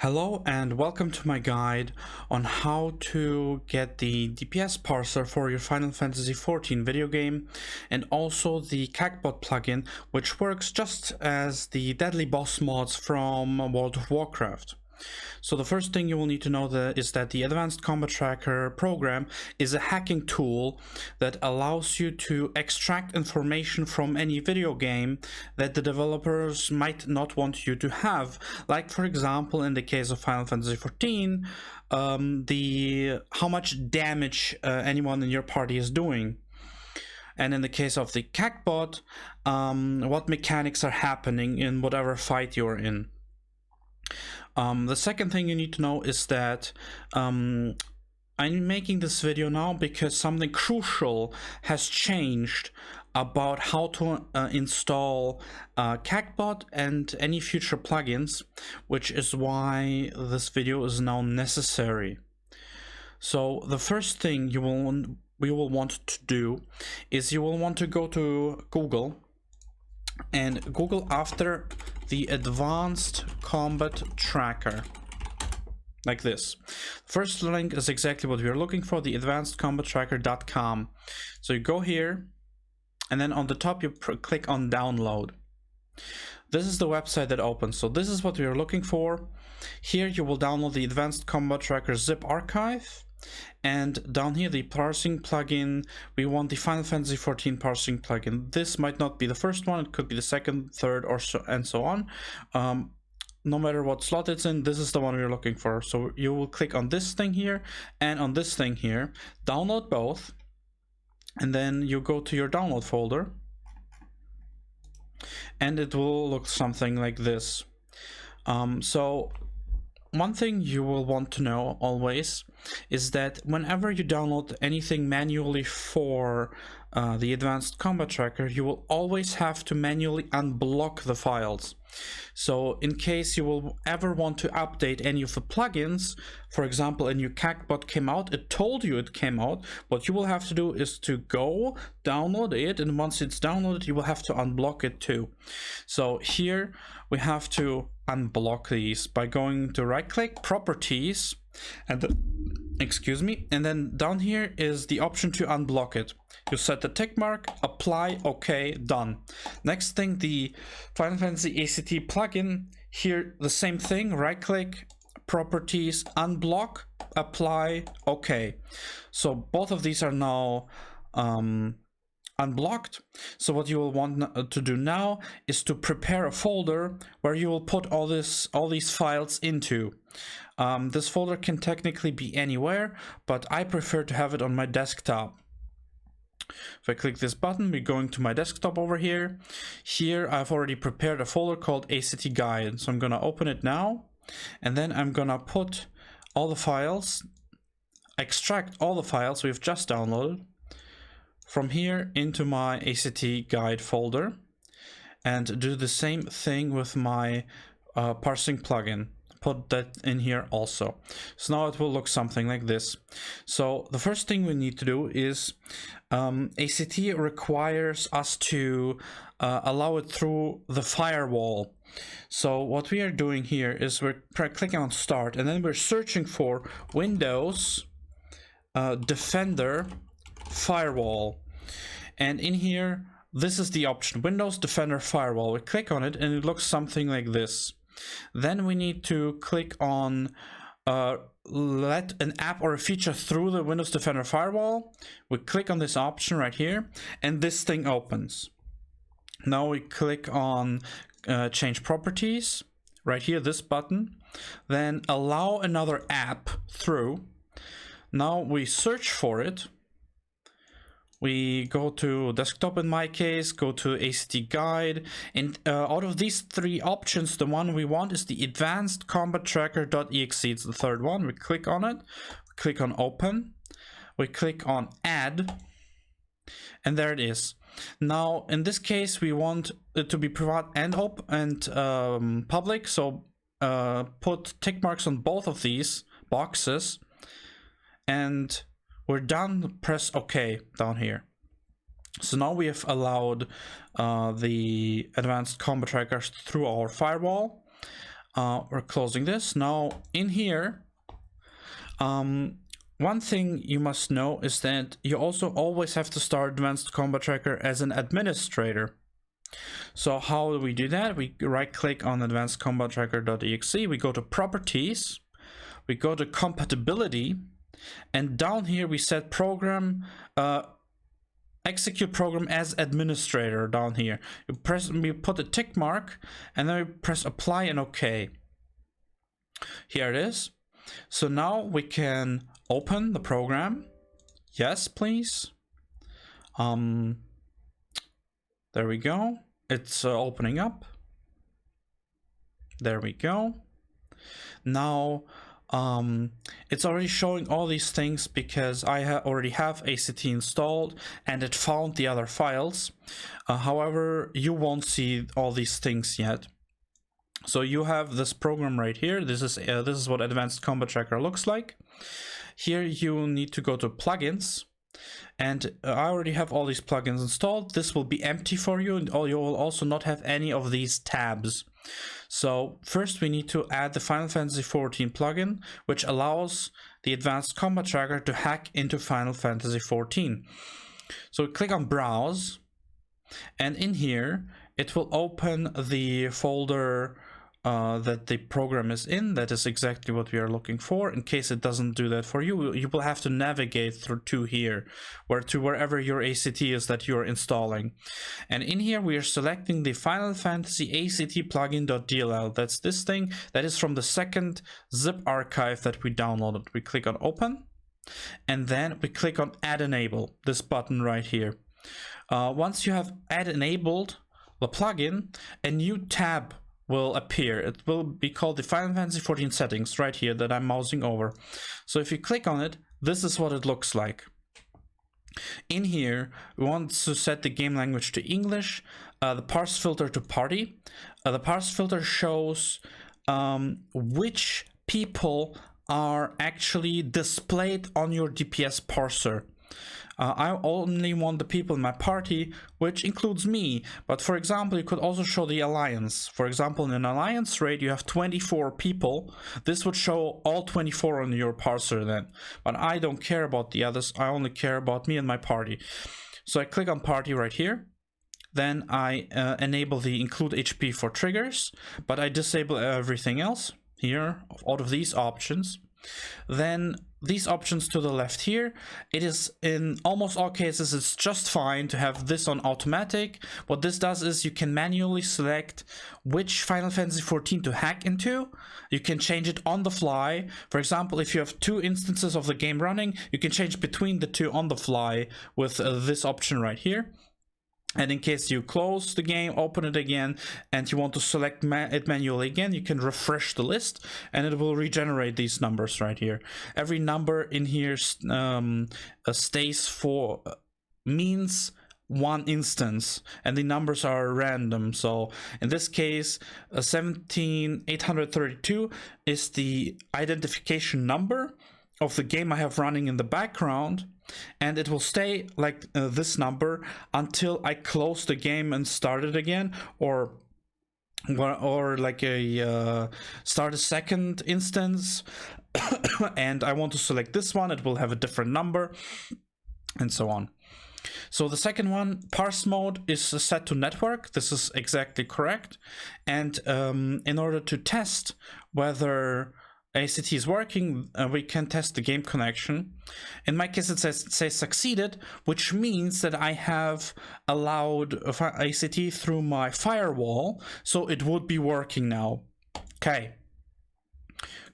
Hello and welcome to my guide on how to get the DPS Parser for your Final Fantasy XIV video game, and also the Cactbot plugin, which works just as the Deadly Boss mods from World of Warcraft. So the first thing you will need to know is that the Advanced Combat Tracker program is a hacking tool that allows you to extract information from any video game that the developers might not want you to have. Like, for example, in the case of Final Fantasy XIV, how much damage anyone in your party is doing. And in the case of the Cactbot, what mechanics are happening in whatever fight you're in. The second thing you need to know is that I'm making this video now because something crucial has changed about how to install Cactbot and any future plugins, which is why this video is now necessary. So the first thing we will want to do is you will want to go to Google and Google after the Advanced Combat Tracker, like this. First link is exactly what we are looking for, the advancedcombattracker.com. So you go here, and then on the top you click on download. This is the website that opens. So this is what we are looking for. Here you will download the Advanced Combat Tracker zip archive. And down here, the parsing plugin, we want the Final Fantasy XIV parsing plugin. This might not be the first one, it could be the second, third, or so, and so on. No matter what slot it's in, this is the one we're looking for. So you will click on this thing here and on this thing here, download both, and then you go to your download folder, and it will look something like this. So one thing you will want to know always is that whenever you download anything manually for the Advanced Combat Tracker, you will always have to manually unblock the files. So in case you will ever want to update any of the plugins, for example, a new Cactbot came out, it told you it came out, what you will have to do is to go download it, and once it's downloaded, you will have to unblock it too. So here we have to unblock these by going to right click, properties, and and then down here is the option to unblock it. You set the tick mark, apply, okay, done. Next thing, the Final Fantasy ACT plugin, here the same thing, right click, properties, unblock, apply, okay. So both of these are now unblocked. So what you will want to do now is to prepare a folder where you will put all these files into. This folder can technically be anywhere, but I prefer to have it on my desktop. If I click this button, we're going to my desktop over here. Here I've already prepared a folder called ACT Guide. So I'm gonna open it now, and then I'm gonna put all the files, extract all the files we've just downloaded from here into my ACT Guide folder, and do the same thing with my parsing plugin. Put that in here also. So now it will look something like this. So the first thing we need to do is ACT requires us to allow it through the firewall. So what we are doing here is we're clicking on start, and then we're searching for Windows Defender Firewall, and in here this is the option, Windows Defender Firewall. We click on it and it looks something like this. Then we need to click on let an app or a feature through the Windows Defender Firewall. We click on this option right here, and this thing opens. Now we click on change properties right here, this button, then allow another app through. Now we search for it. We go to desktop in my case, go to ACT Guide, and out of these three options, the one we want is the Advanced Combat Tracker.exe. It's the third one. We click on it, we click on open, we click on add, and there it is. Now in this case, we want it to be private and public, so put tick marks on both of these boxes, and we're done. Press OK down here. So now we have allowed the Advanced Combat Trackers through our firewall. We're closing this. Now in here, one thing you must know is that you also always have to start Advanced Combat Tracker as an administrator. So how do we do that? We right click on advancedcombattracker.exe, we go to properties, we go to compatibility, and down here we set program, execute program as administrator down here. We put a tick mark and then we press apply and OK. Here it is. So now we can open the program. Yes, please. There we go. It's opening up. There we go. Now it's already showing all these things because I already have ACT installed and it found the other files. However, you won't see all these things yet. So you have this program right here. This is what Advanced Combat Tracker looks like. Here you need to go to plugins. And I already have all these plugins installed. This will be empty for you, and you will also not have any of these tabs. So first we need to add the Final Fantasy XIV plugin, which allows the Advanced Combat Tracker to hack into Final Fantasy XIV. So we click on Browse, and in here it will open the folder that the program is in. That is exactly what we are looking for. In case it doesn't do that for you, you will have to navigate through to here, wherever your ACT is that you're installing. And in here we are selecting the Final Fantasy ACT plugin.dll. That's this thing that is from the second zip archive that we downloaded. We click on open, and then we click on add enable, this button right here. Once you have add enabled the plugin, a new tab will appear. It will be called the Final Fantasy XIV settings right here that I'm mousing over. So if you click on it, this is what it looks like. In here, we want to set the game language to English, the parse filter to party. The parse filter shows which people are actually displayed on your DPS parser. I only want the people in my party, which includes me. But for example, you could also show the alliance. For example, in an alliance raid, you have 24 people. This would show all 24 on your parser then. But I don't care about the others. I only care about me and my party. So I click on party right here. Then I enable the include HP for triggers, but I disable everything else here out of these options. Then these options to the left here, it is in almost all cases it's just fine to have this on automatic. What this does is you can manually select which Final Fantasy XIV to hack into. You can change it on the fly. For example, if you have two instances of the game running, you can change between the two on the fly with this option right here. And in case you close the game, open it again, and you want to select it manually again, you can refresh the list and it will regenerate these numbers right here. Every number in here stays for means one instance, and the numbers are random. So in this case, 17832 is the identification number of the game I have running in the background, and it will stay like this number until I close the game and start it again, or like a start a second instance and I want to select this one, it will have a different number, and so on. So the second one, parse mode, is set to network. This is exactly correct. And in order to test whether ACT is working, we can test the game connection. In my case, it says succeeded, which means that I have allowed ACT through my firewall, so it would be working now. Okay,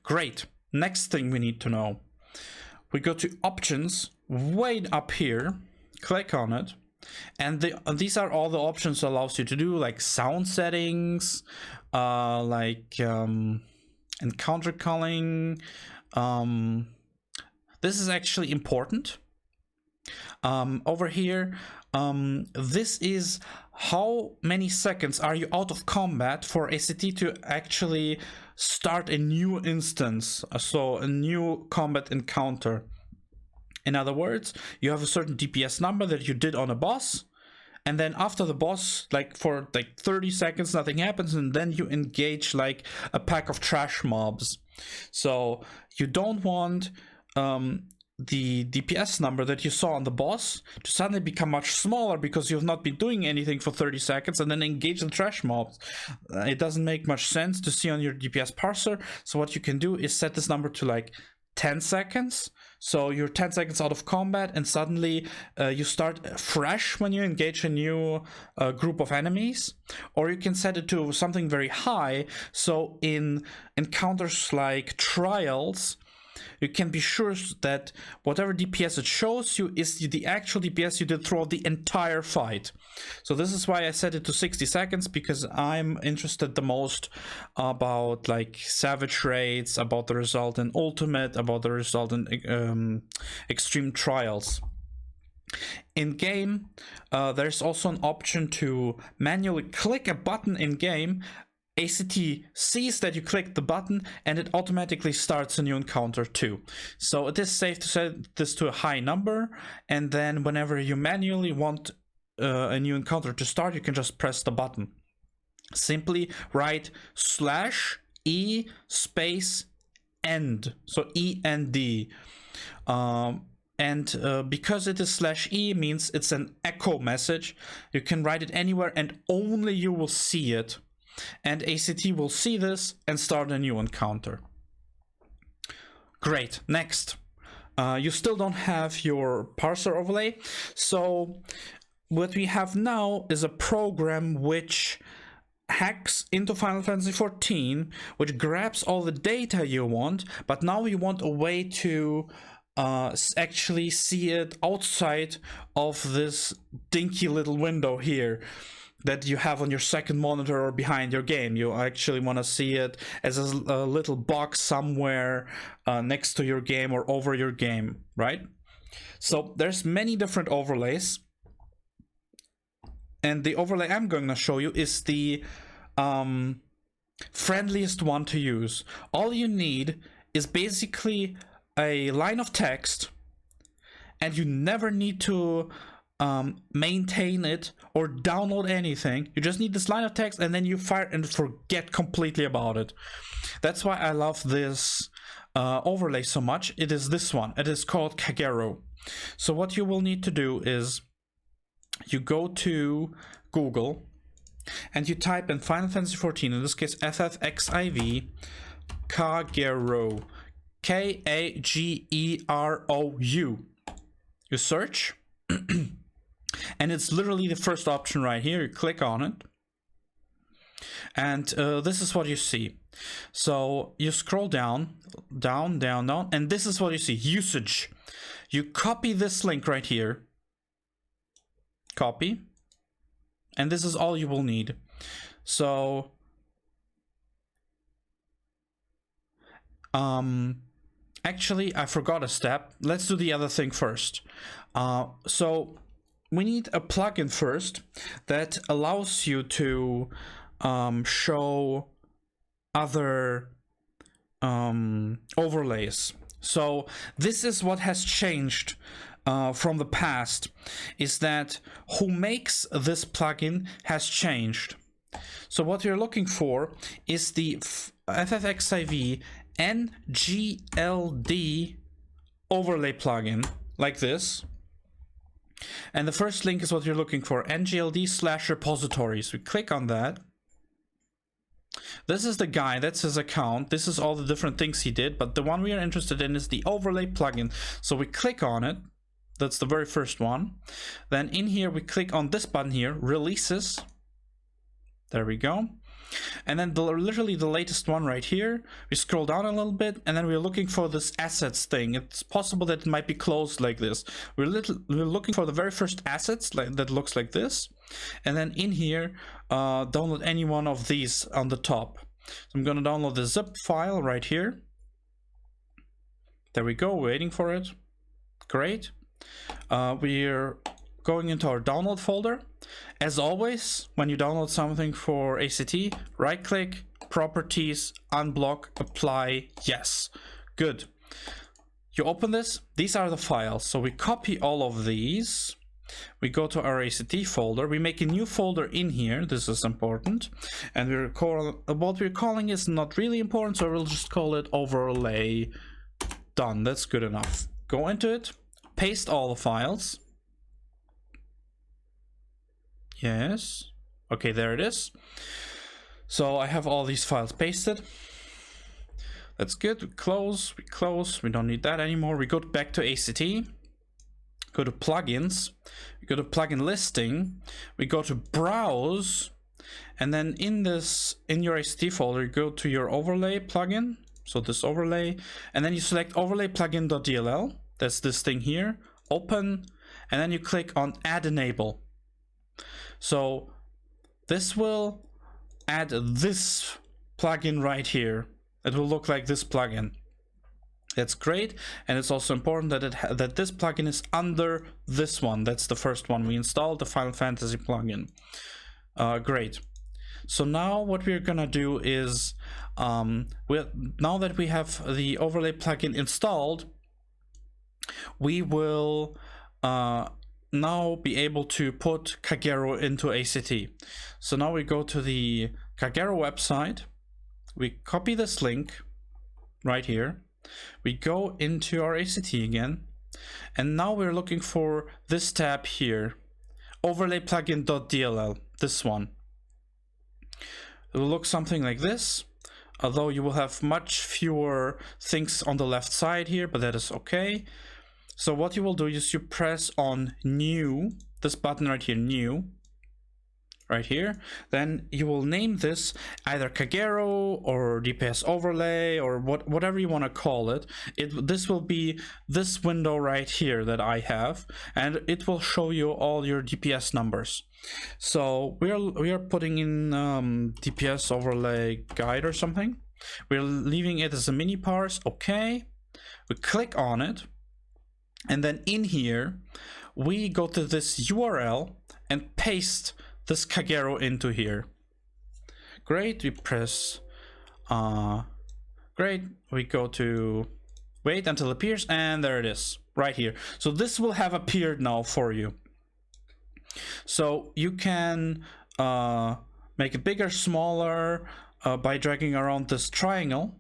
great. Next thing we need to know. We go to options, way up here, click on it, and these are all the options it allows you to do, like sound settings, encounter calling. This is actually important. Over here, this is how many seconds are you out of combat for ACT to actually start a new instance, so a new combat encounter. In other words, you have a certain DPS number that you did on a boss, and then after the boss, like for like 30 seconds nothing happens, and then you engage like a pack of trash mobs. So you don't want the DPS number that you saw on the boss to suddenly become much smaller because you've not been doing anything for 30 seconds and then engage the trash mobs. It doesn't make much sense to see on your DPS parser. So what you can do is set this number to like 10 seconds. So you're 10 seconds out of combat, and suddenly you start fresh when you engage a new group of enemies. Or you can set it to something very high, so in encounters like trials, you can be sure that whatever DPS it shows you is the actual DPS you did throughout the entire fight. So this is why I set it to 60 seconds, because I'm interested the most about like savage raids, about the result in ultimate, about the result in extreme trials. In game, there's also an option to manually click a button in game. ACT sees that you click the button and it automatically starts a new encounter too. So it is safe to set this to a high number, and then whenever you manually want a new encounter to start, you can just press the button. Simply write /E space end, so END. Because it is /E means it's an echo message, you can write it anywhere and only you will see it. And ACT will see this and start a new encounter. Great. Next, you still don't have your parser overlay. So what we have now is a program which hacks into Final Fantasy XIV, which grabs all the data you want, but now you want a way to actually see it outside of this dinky little window here that you have on your second monitor or behind your game. You actually want to see it as a little box somewhere next to your game or over your game, right? So there's many different overlays, and the overlay I'm going to show you is the friendliest one to use. All you need is basically a line of text, and you never need to maintain it or download anything. You just need this line of text, and then you fire and forget completely about it. That's why I love this overlay so much. It is this one. It is called Kagero. So what you will need to do is you go to Google and you type in Final Fantasy XIV, in this case FFXIV, Kagero, Kagerou. You search and it's literally the first option right here. You click on it, and this is what you see. So you scroll down, and this is what you see: usage. You copy this link right here, copy, and this is all you will need. So actually I forgot a step. Let's do the other thing first. So we need a plugin first that allows you to show other overlays. So this is what has changed from the past, is that who makes this plugin has changed. So what you're looking for is the FFXIV NGLD overlay plugin, like this. And the first link is what you're looking for, NGLD/repositories. We click on that. This is the guy, that's his account. This is all the different things he did, but the one we are interested in is the overlay plugin. So we click on it. That's the very first one. Then in here, we click on this button here, releases. There we go. And then literally the latest one right here, we scroll down a little bit, and then we're looking for this assets thing. It's possible that it might be closed like this. We're looking for the very first assets that looks like this, and then in here download any one of these on the top. So I'm going to download the zip file right here. There we go, waiting for it. Great. We're going into our download folder. As always, when you download something for ACT, right click, properties, unblock, apply, yes. Good. You open this, these are the files. So we copy all of these, we go to our ACT folder, we make a new folder in here. This is important, and what we're calling is not really important, so we'll just call it overlay. Done. That's good enough. Go into it, paste all the files. Yes. Okay, there it is. So I have all these files pasted. That's good. We close. We don't need that anymore. We go back to ACT. Go to plugins. We go to plugin listing. We go to browse, and then in your ACT folder, you go to your overlay plugin. So this overlay, and then you select overlay plugin.dll. That's this thing here. Open, and then you click on add enable. So this will add this plugin right here. It will look like this plugin. That's great, and it's also important that this plugin is under this one. That's the first one we installed, the Final Fantasy plugin. Great. So now what we're gonna do is, now that we have the overlay plugin installed, we will now be able to put Kagero into ACT. So now we go to the Kagero website, we copy this link right here, we go into our ACT again, and now we're looking for this tab here, overlay plugin.dll, this one. It will look something like this, although you will have much fewer things on the left side here, but that is okay. So what you will do is you press on new, this button right here, new, right here. Then you will name this either Kagero or DPS overlay or whatever you want to call it. This will be this window right here that I have, and it will show you all your DPS numbers. So we are putting in DPS overlay guide or something. We're leaving it as a mini parse. Okay, we click on it, and then in here we go to this URL and paste this Kagero into here. Great. We press great. We go to wait until it appears, and there it is right here. So this will have appeared now for you. So you can make it bigger, smaller by dragging around this triangle.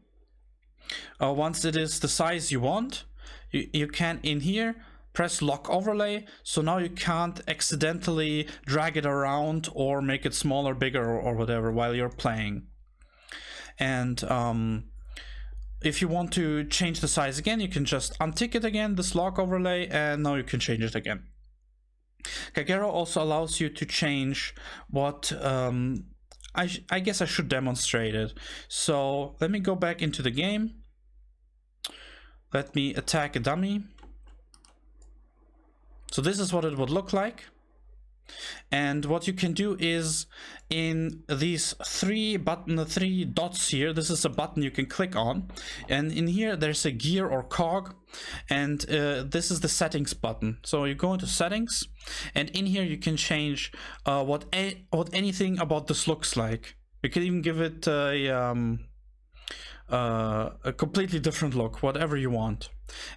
Once it is the size you want, you can in here press lock overlay, so now you can't accidentally drag it around or make it smaller, bigger, or whatever while you're playing. And if you want to change the size again, you can just untick it again, this lock overlay, and now you can change it again. Kagero also allows you to change what I guess I should demonstrate it. So let me go back into the game. Let me attack a dummy. So this is what it would look like. And what you can do is in these three dots here, this is a button you can click on, and in here there's a gear or cog, and this is the settings button. So you go into settings, and in here you can change what anything about this looks like. You can even give it a completely different look, whatever you want.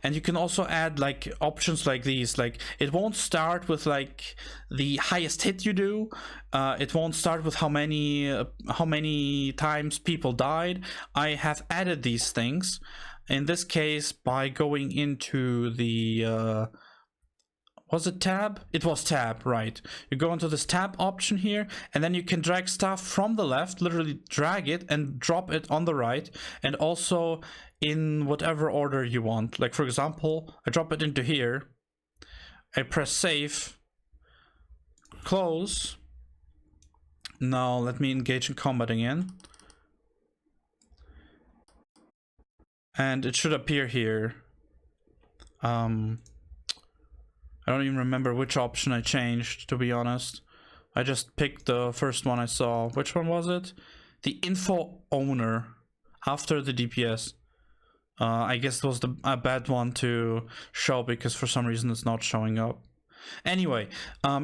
And you can also add like options like these, like it won't start with like the highest hit you do, it won't start with how many times people died. I have added these things in this case by going into the was it tab? It was tab, right. You go into this tab option here, and then you can drag stuff from the left, literally drag it and drop it on the right, and also in whatever order you want. Like for example, I drop it into here, I press save, close. Now let me engage in combat again. And it should appear here. I don't even remember which option I changed, to be honest. I just picked the first one I saw. Which one was it? The info owner after the DPS. I guess it was a bad one to show because for some reason it's not showing up. Anyway,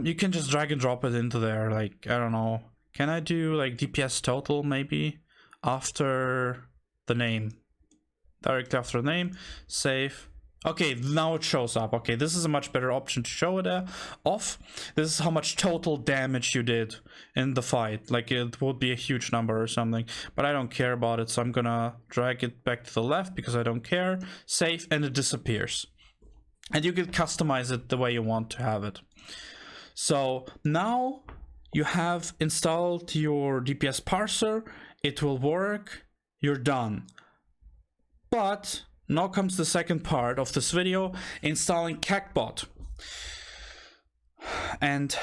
you can just drag and drop it into there. Like, I don't know. Can I do like DPS total maybe after the name? Directly after the name, save, Okay, now it shows up. Okay, this is a much better option to show it off. This is how much total damage you did in the fight. Like, it would be a huge number or something, but I don't care about it, so I'm gonna drag it back to the left because I don't care. Save, and it disappears. And you can customize it the way you want to have it. So now you have installed your DPS Parser. It will work. You're done. But now comes the second part of this video, installing Cactbot. And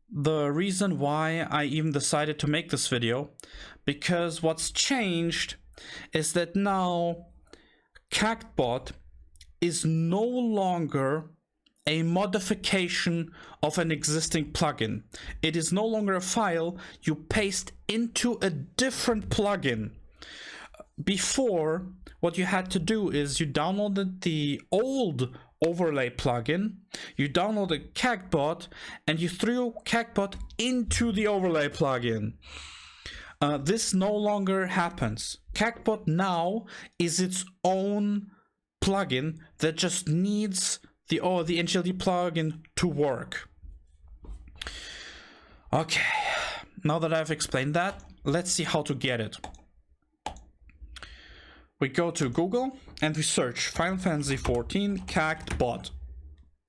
the reason why I even decided to make this video, because what's changed is that now Cactbot is no longer a modification of an existing plugin. It is no longer a file you paste into a different plugin. Before, what you had to do is you downloaded the old overlay plugin, you downloaded Cactbot, and you threw Cactbot into the overlay plugin. This no longer happens. Cactbot now is its own plugin that just needs the NGLD plugin to work. Okay, now that I've explained that, let's see how to get it. We go to Google and we search Final Fantasy XIV Cactbot.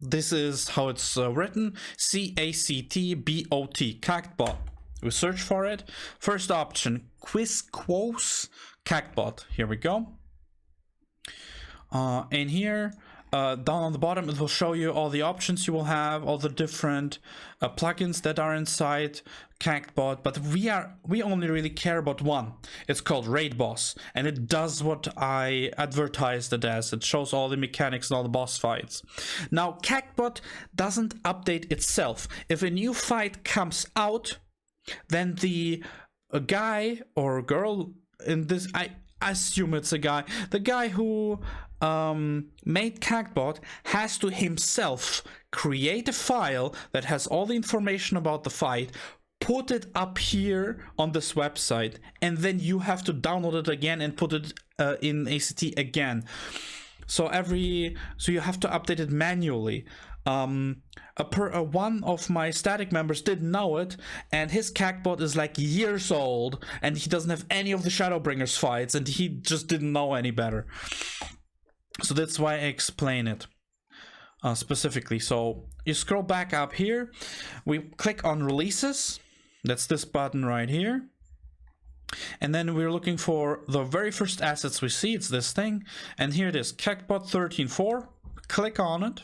This is how it's written, C-A-C-T-B-O-T, Cactbot. We search for it. First option, Quizquos Cactbot. Here we go. And here, down on the bottom, it will show you all the options you will have, all the different plugins that are inside Cactbot, but we only really care about one. It's called Raid Boss, and it does what I advertised it as. It shows all the mechanics and all the boss fights. Now, Cactbot doesn't update itself. If a new fight comes out, then the guy or girl in this, I assume it's a guy, the guy who made Cactbot has to himself create a file that has all the information about the fight, put it up here on this website, and then you have to download it again and put it in ACT again. So you have to update it manually. One of my static members didn't know it, and his Cactbot is like years old, and he doesn't have any of the Shadowbringers fights, and he just didn't know any better. So that's why I explain it specifically. So you scroll back up here, we click on releases. That's this button right here. And then we're looking for the very first assets we see. It's this thing. And here it is, Cactbot 13.4. Click on it.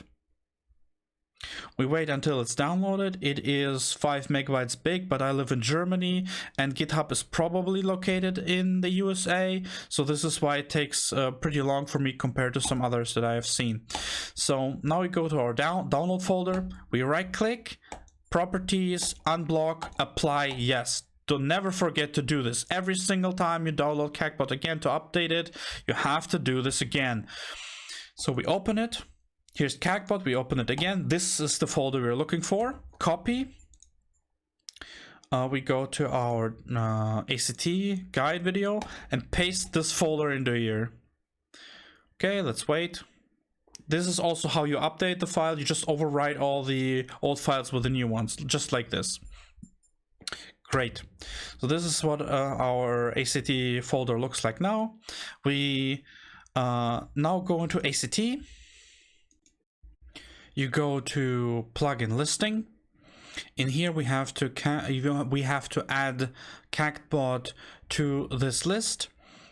We wait until it's downloaded. It is 5 megabytes big, but I live in Germany and GitHub is probably located in the USA. So this is why it takes pretty long for me compared to some others that I have seen. So now we go to our download folder. We right click, properties, unblock, apply, yes. Don't never forget to do this. Every single time you download Cactbot again to update it, you have to do this again. So we open it. Here's Cactbot, we open it again. This is the folder we're looking for. Copy. We go to our ACT guide video and paste this folder into here. Okay, let's wait. This is also how you update the file. You just overwrite all the old files with the new ones, just like this. Great. So this is what our ACT folder looks like now. We now go into ACT. You go to plugin listing. In here we have to add Cactbot to this list,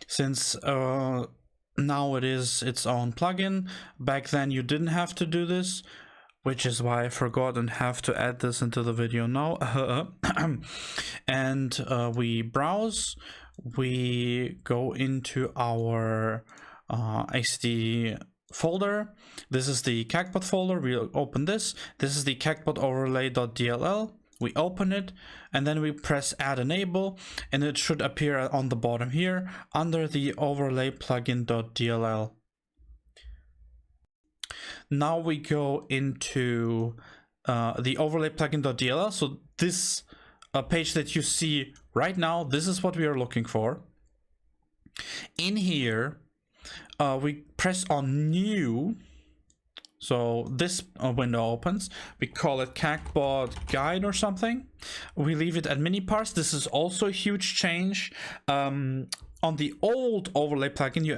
since now it is its own plugin. Back then you didn't have to do this, which is why I forgot and have to add this into the video now. And we browse. We go into our ACT folder. This is the Cactbot folder. We open this. This is the Cactbot overlay.dll. We open it and then we press add enable, and it should appear on the bottom here under the overlay plugin.dll. Now we go into the overlay plugin.dll. So this page that you see right now, this is what we are looking for. In here, we press on new. So this window opens. We call it Cactbot guide or something. We leave it at mini parse. This is also a huge change. On the old overlay plugin, you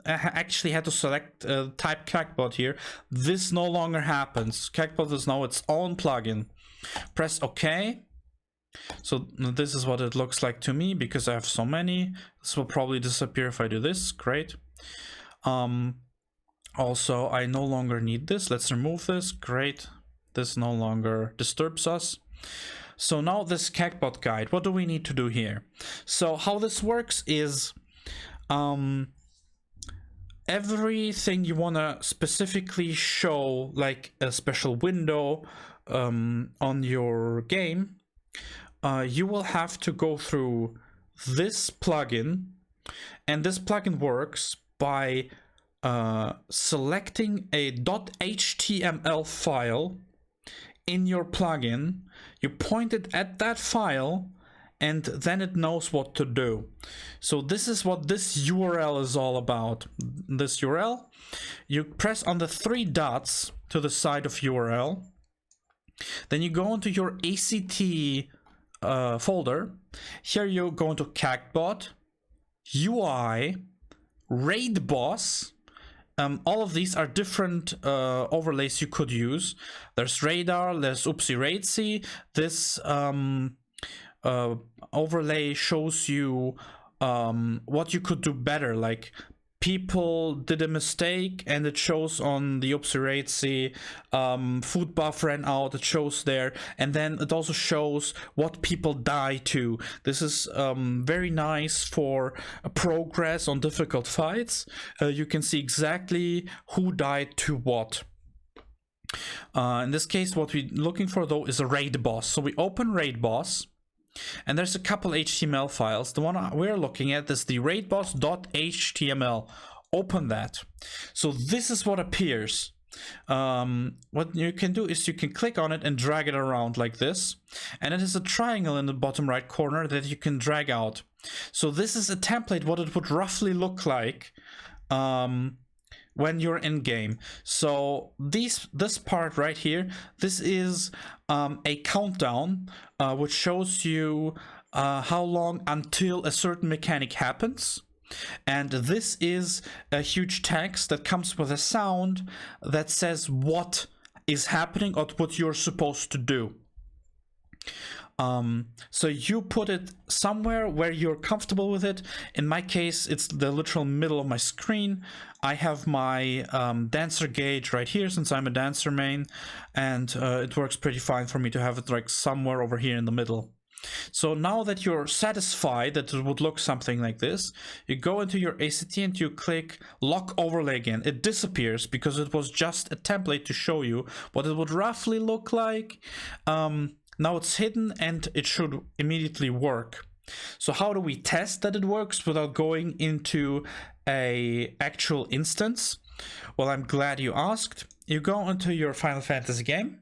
actually had to select type Cactbot here. This no longer happens. Cactbot is now its own plugin. Press OK. So this is what it looks like to me because I have so many. This will probably disappear if I do this. Great. Also, I no longer need this. Let's remove this. Great. This no longer disturbs us. So now this Cactbot guide, what do we need to do here? So how this works is everything you want to specifically show, like a special window on your game, you will have to go through this plugin, and this plugin works by selecting a .html file in your plugin. You point it at that file and then it knows what to do. So this is what this URL is all about. This URL, you press on the 3 dots to the side of URL, then you go into your ACT folder. Here you go into Cactbot, UI, Raid Boss. All of these are different overlays you could use. There's radar, there's oopsie raidcy. This overlay shows you what you could do better, like people did a mistake and it shows on the oopsie raidcy. Food buff ran out, it shows there, and then it also shows what people die to. This is very nice for progress on difficult fights. You can see exactly who died to what. In this case, what we're looking for though is a raid boss. So we open raid boss, and there's a couple HTML files. The one we're looking at is the raidboss.html. Open that. So this is what appears. What you can do is you can click on it and drag it around like this, and it is a triangle in the bottom right corner that you can drag out. So this is a template what it would roughly look like when you're in game. So this part right here, this is a countdown which shows you how long until a certain mechanic happens. And this is a huge text that comes with a sound that says what is happening or what you're supposed to do. So you put it somewhere where you're comfortable with it. In my case, it's the literal middle of my screen. I have my dancer gauge right here since I'm a dancer main, and it works pretty fine for me to have it like somewhere over here in the middle. So now that you're satisfied that it would look something like this, you go into your ACT and you click lock overlay again. It disappears because it was just a template to show you what it would roughly look like. Now it's hidden and it should immediately work. So how do we test that it works without going into a actual instance? Well, I'm glad you asked. You go into your Final Fantasy game,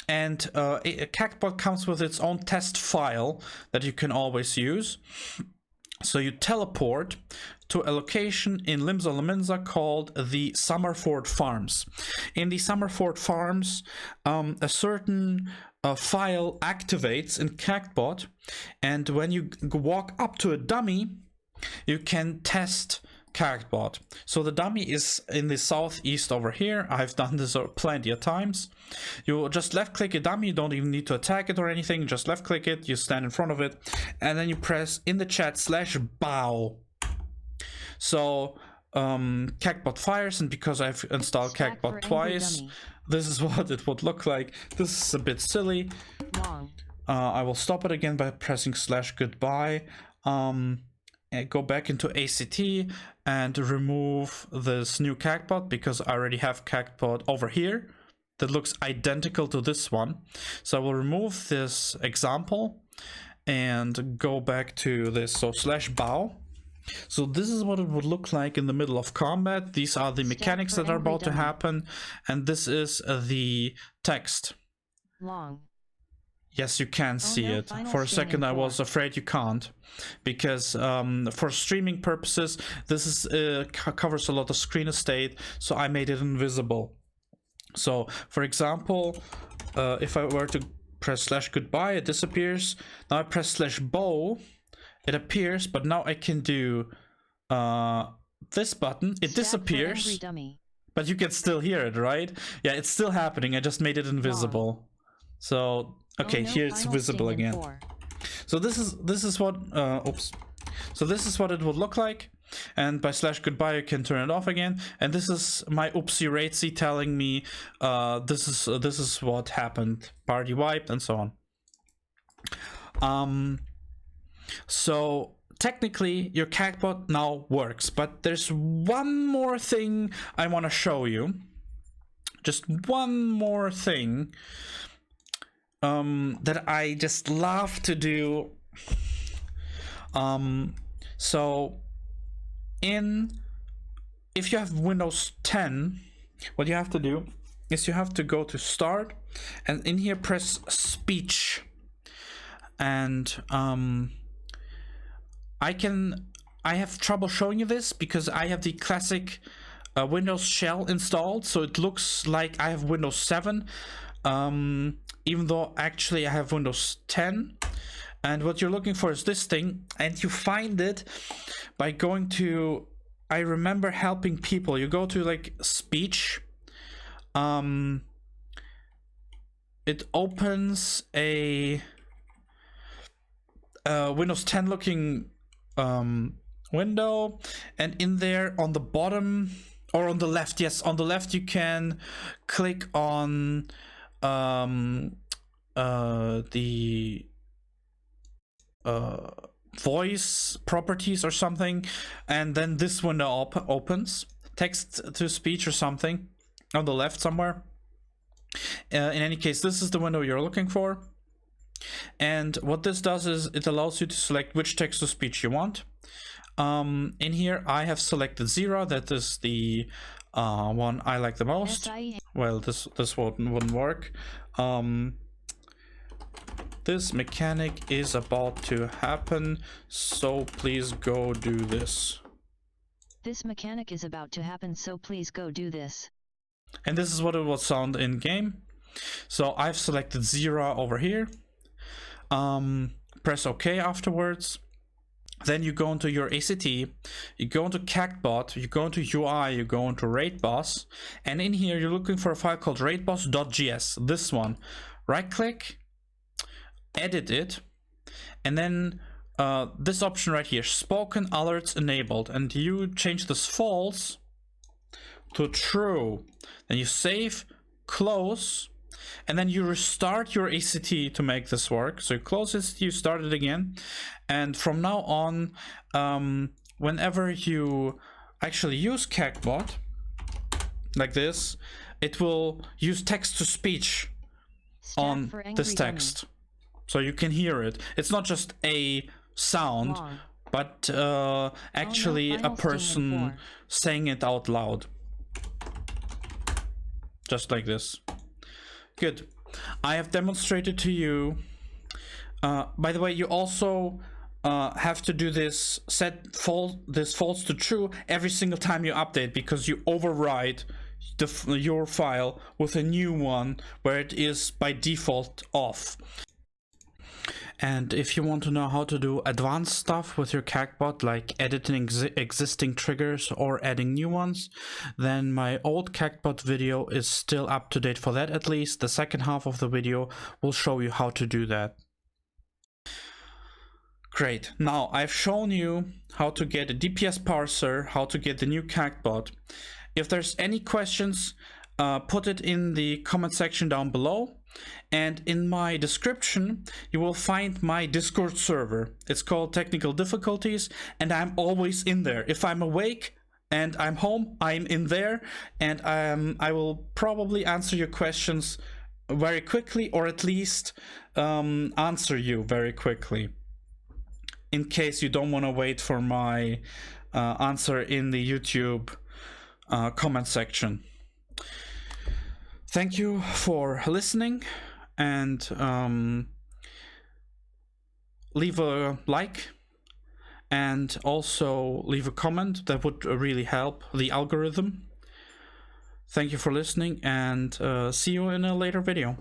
and Cactbot comes with its own test file that you can always use. So you teleport to a location in Limsa Lominsa called the Summerford Farms. In the Summerford Farms, a certain file activates in Cactbot, and when you walk up to a dummy, you can test Cactbot. So the dummy is in the southeast over here. I've done this plenty of times. You just left click a dummy, you don't even need to attack it or anything, just left click it, you stand in front of it, and then you press in the chat /bow. So Cactbot fires, and because I've installed Cactbot twice, this is what it would look like. This is a bit silly. I will stop it again by pressing /goodbye. And go back into ACT and remove this new Cactbot because I already have Cactbot over here that looks identical to this one. So I will remove this example and go back to this. So /bow. So this is what it would look like in the middle of combat. These are the mechanics that are about to happen, and this is the text. Yes, you can see it. For a second, I was afraid you can't, because for streaming purposes, this is covers a lot of screen estate, so I made it invisible. So, for example, if I were to press /goodbye, it disappears. Now I press /bow, it appears, but now I can do this button, it disappears, but you can still hear it, right? Yeah, it's still happening. I just made it invisible. So okay, here it's visible again. So this is what oops. So this is what it would look like, and by /goodbye you can turn it off again. And this is my oopsie ratesy telling me this is what happened, party wiped, and so on. So technically your Cactbot now works, but there's one more thing I want to show you. Just one more thing that I just love to do. So if you have Windows 10, what you have to do is you have to go to Start, and in here press Speech, and I have trouble showing you this because I have the classic Windows shell installed, so it looks like I have Windows 7, even though actually I have Windows 10. And what you're looking for is this thing, and you find it by going to, I remember helping people, you go to like speech, it opens a Windows 10 looking window, and in there on the bottom, or on the left, yes, on the left, you can click on the voice properties or something, and then this window opens, text to speech or something on the left somewhere. In any case, this is the window you're looking for, and what this does is it allows you to select which text to speech you want. In here I have selected 0, that is the one I like the most. Well, this wouldn't work. This mechanic is about to happen, so please go do this. This mechanic is about to happen, so please go do this. And this is what it will sound in game. So I've selected 0 over here. Press OK afterwards. Then you go into your ACT, you go into Cactbot, you go into UI, you go into RateBoss, and in here you're looking for a file called rateboss.gs, this one. Right click, edit it, and then this option right here, spoken alerts enabled, and you change this false to true. Then you save, close, and then you restart your ACT to make this work. So you close it, you start it again, and from now on, whenever you actually use Cactbot like this, it will use text to speech on this text, so you can hear it. It's not just a sound, but actually a person saying it out loud, just like this. Good. I have demonstrated to you. By the way, you also have to do this, set this false to true every single time you update, because you override your file with a new one where it is by default off. And if you want to know how to do advanced stuff with your Cactbot, like editing existing triggers or adding new ones, then my old Cactbot video is still up to date for that. At least the second half of the video will show you how to do that. Great. Now I've shown you how to get a DPS parser, how to get the new Cactbot. If there's any questions, put it in the comment section down below. And in my description, you will find my Discord server. It's called Technical Difficulties, and I'm always in there. If I'm awake and I'm home, I'm in there, and I will probably answer your questions very quickly, or at least answer you very quickly, in case you don't want to wait for my answer in the YouTube comment section. Thank you for listening, and leave a like and also leave a comment. That would really help the algorithm. Thank you for listening, and see you in a later video.